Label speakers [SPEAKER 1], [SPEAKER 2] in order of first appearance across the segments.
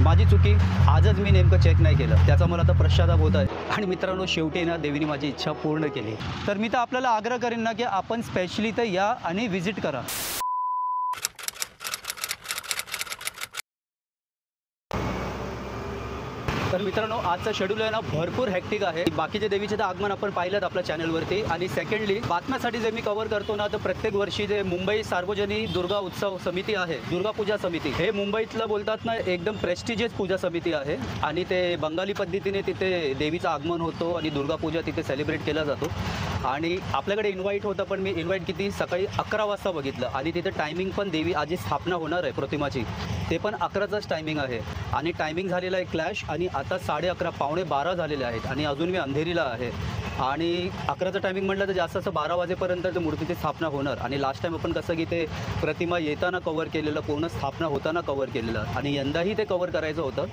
[SPEAKER 1] माझी चुकी आजच मी नेमकं चेक नाही केलं, त्याचा मला आता पश्चाताप होत आहे। आणि मित्रांनो, शेवटी ना देवीने माझी इच्छा पूर्ण केली। तर मी तर आपल्याला आग्रह करेन ना की आपण स्पेशली तर या आणि व्हिजिट करा। तर मित्रांनो, आजचा शेड्यूल आहे ना भरपूर हेक्टिक आहे। बाकीचे देवीचे तर आगमन आपण पाहिलं आपल्या चॅनलवरती, आणि सेकंडली बातम्यासाठी जे मी कव्हर करतो ना, तर प्रत्येक वर्षी जे मुंबई सार्वजनिक दुर्गा उत्सव समिती आहे, दुर्गा पूजा समिती, हे मुंबईतलं बोलतात ना एकदम प्रेस्टिजियस पूजा समिती आहे। आणि ते बंगाली पद्धतीने तिथे देवीचं आगमन होतो आणि दुर्गा पूजा तिथे सेलिब्रेट केला जातो। आणि आपल्याकडे इन्व्हाइट होतं, पण मी इन्व्हाइट किती सकाळी 11 वाजता बघितलं, आणि तिथे टायमिंग पण देवी आजी स्थापना होणार आहे प्रतिमाची, ते पण 11चाच टायमिंग आहे। आणि टायमिंग झालेला आहे क्लॅश, आणि आता 11:30 पावणे 12 झालेले आहेत, आणि अजून मी अंधेरीला आहे। आणि 11चं टायमिंग म्हटलं तर जास्त असं 12 वाजेपर्यंत ते मूर्तीची स्थापना होणार। आणि लास्ट टाईम आपण कसं की ते प्रतिमा येताना कवर केलेलं, पूर्ण स्थापना होताना कवर केलेलं, आणि यंदाही ते कवर करायचं होतं।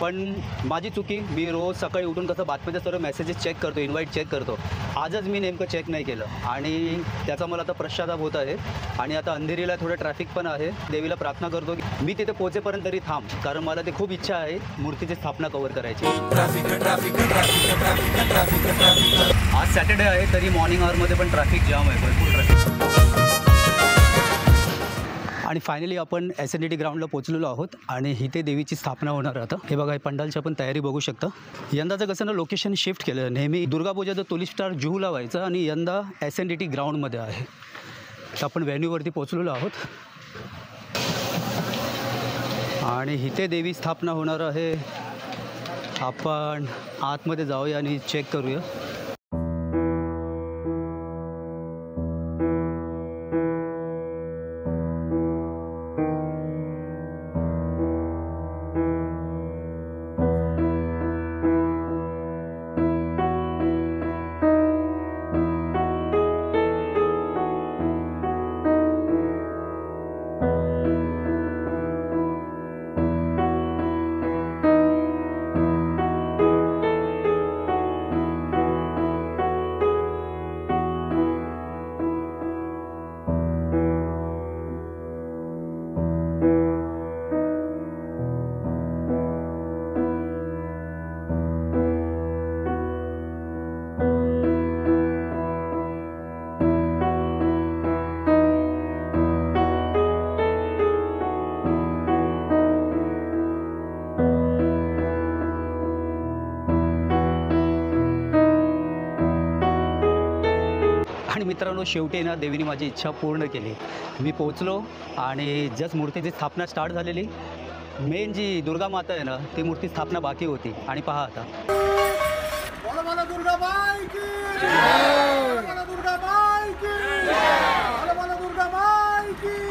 [SPEAKER 1] पण माझी चुकी, मी रोज सकाळी उठून कसं बातम्याचे सर्व मेसेजेस चेक करतो, इन्व्हाइट चेक करतो, आजच मी नेमकं चेक नाही केलं, आणि त्याचा मला आता पश्चाताप होत आहे। आणि आता अंधेरीला थोडं ट्रॅफिक पण आहे। देवीला प्रार्थना करतो की मी तिथे पोहोचेपर्यंत तरी थांब, कारण मला ते खूप इच्छा आहे मूर्तीची स्थापना कवर करायची। आज सॅटर्डे आहे, तरी मॉर्निंग आवरमध्ये पण ट्रॅफिक जाम आहे, भरपूर ट्रॅफिक। आणि फायनली आपण SNDT ग्राउंडला पोहोचलेलो आहोत, आणि इथे देवीची स्थापना होणार आता। हे बघा, पंडालची आपण तयारी बघू शकता। यंदाचं कसं ना लोकेशन शिफ्ट केलं, नेहमी दुर्गा पूजाचं तुलिप स्टार जुहूला व्हायचं, आणि यंदा SNDT ग्राउंडमध्ये आहे। तर आपण व्हेन्यूवरती पोहोचलेलो आहोत, आणि इथे देवी स्थापना होणार आहे। आपण आतमध्ये जाऊया आणि चेक करूया। आणि मित्रांनो, शेवटी ना देवीने माझी इच्छा पूर्ण केली। मी पोहोचलो, आणि जस्ट मूर्तीची स्थापना स्टार्ट झालेली। मेन जी दुर्गा माता आहे ना, ती मूर्ती स्थापना बाकी होती। आणि पहा आता,
[SPEAKER 2] दुर्गा माई की जय, दुर्गा माई की जय, दुर्गा माई की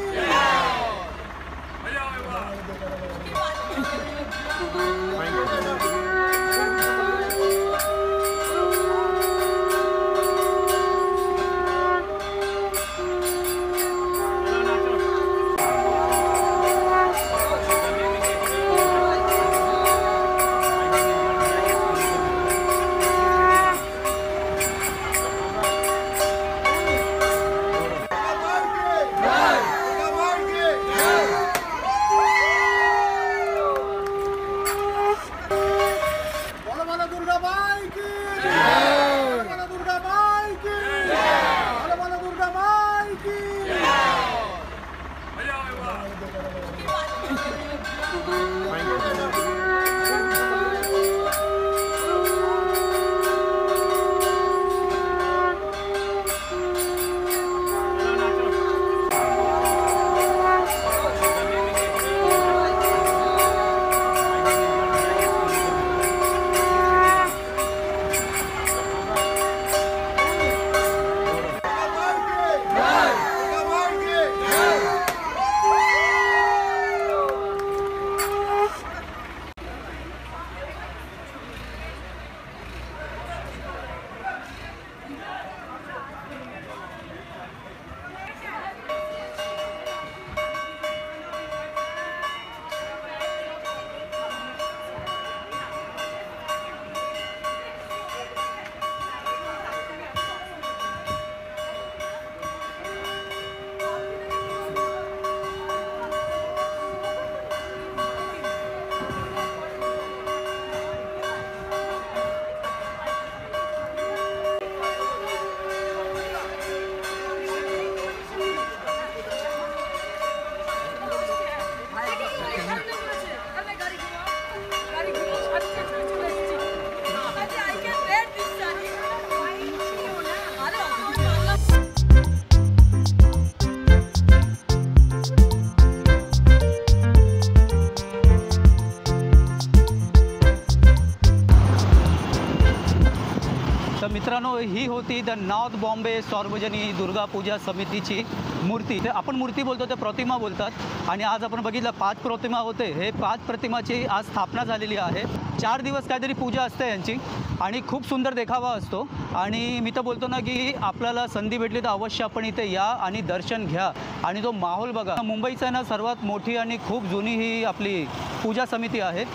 [SPEAKER 1] मित्रांनो, ही होती द नॉर्थ बॉम्बे सार्वजनिक दुर्गा पूजा समितीची मूर्ती. ते आपण मूर्ती बोलतो ते प्रतिमा बोलतात. आणि आज आपण बघितलं 5 प्रतिमा होते. हे 5 प्रतिमाची आज स्थापना झालेली आहे. 4 दिवस काहीतरी पूजा असते यांची आणि खूप सुंदर देखावा असतो. आणि मी तर बोलतो ना की आपल्याला संधी भेटली तर अवश्य आपण इथे या आणि दर्शन घ्या आणि तो माहोल बघा. मुंबईचा ना सर्वात मोठी आणि खूप जुनी ही आपली पूजा समिती आहे.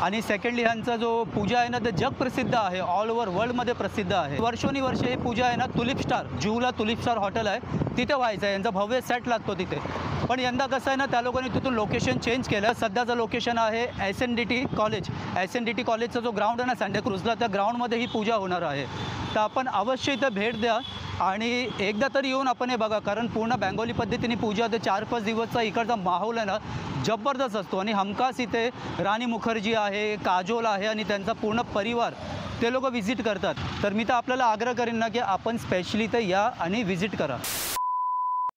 [SPEAKER 1] आणि सेकंडली ह्यांचा जो पूजा आहे ना ते जग प्रसिद्ध आहे, ऑल ओव्हर वर्ल्डमध्ये प्रसिद्ध आहे. वर्षोनिवर्ष ही पूजा आहे ना टुलिप स्टार जुहूला टुलिप स्टार हॉटेल आहे तिथे व्हायचं आहे. यांचा भव्य सेट लागतो तिथे. पण यंदा कसं आहे ना त्या लोकांनी तिथून लोकेशन चेंज केलं. सध्याचं लोकेशन आहे SNDT कॉलेज. SNDT कॉलेजचा जो ग्राउंड आहे ना सँटाक्रूजला, त्या ग्राउंडमध्ये ही पूजा होणार आहे. तर आपण अवश्य इथं भेट द्या आणि एकदा तरी येऊन आपण हे बघा. कारण पूर्ण बेंगोली पद्धतीने पूजा ते 4-5 दिवसचा इकडचा माहोल आहे ना जबरदस्त असतो. आणि हमखास इथे राणी मुखर्जी आहे, काजोल आहे आणि त्यांचा पूर्ण परिवार ते लोक व्हिजिट करतात. तर मी तर आपल्याला आग्रह करेन ना की आपण स्पेशली इथे या आणि व्हिजिट करा.